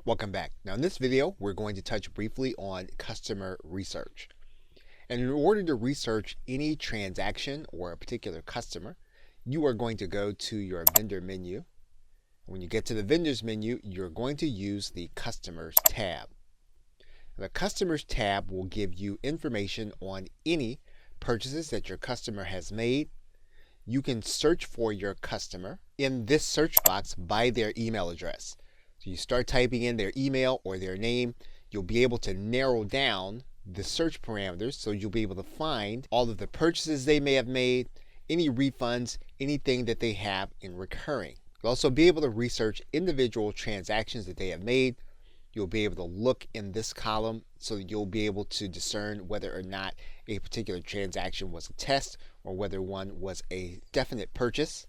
Welcome back. Now in this video, we're going to touch briefly on customer research. And in order to research any transaction or a particular customer, you are going to go to your vendor menu. When you get to the vendors menu, you're going to use the customers tab. The customers tab will give you information on any purchases that your customer has made. You can search for your customer in this search box by their email address. So you start typing in their email or their name, you'll be able to narrow down the search parameters, so you'll be able to find all of the purchases they may have made, any refunds, anything that they have in recurring. You'll also be able to research individual transactions that they have made. You'll be able to look in this column so that you'll be able to discern whether or not a particular transaction was a test or whether one was a definite purchase.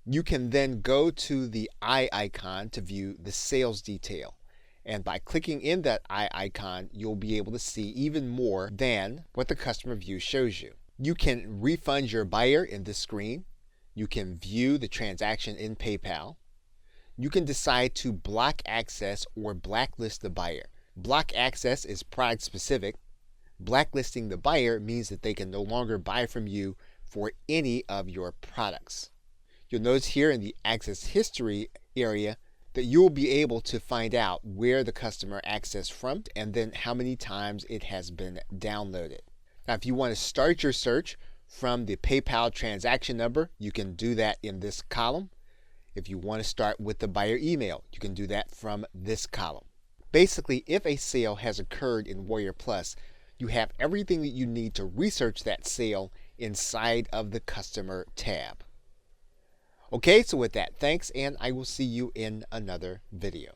You can then go to the eye icon to view the sales detail. And by clicking in that eye icon, you'll be able to see even more than what the customer view shows you. You can refund your buyer in this screen. You can view the transaction in PayPal. You can decide to block access or blacklist the buyer. Block access is product specific. Blacklisting the buyer means that they can no longer buy from you for any of your products. You'll notice here in the access history area that you'll be able to find out where the customer accessed from and then how many times it has been downloaded. Now, if you want to start your search from the PayPal transaction number, you can do that in this column. If you want to start with the buyer email, you can do that from this column. Basically, if a sale has occurred in WarriorPlus, you have everything that you need to research that sale inside of the customer tab. Okay, so with that, thanks, and I will see you in another video.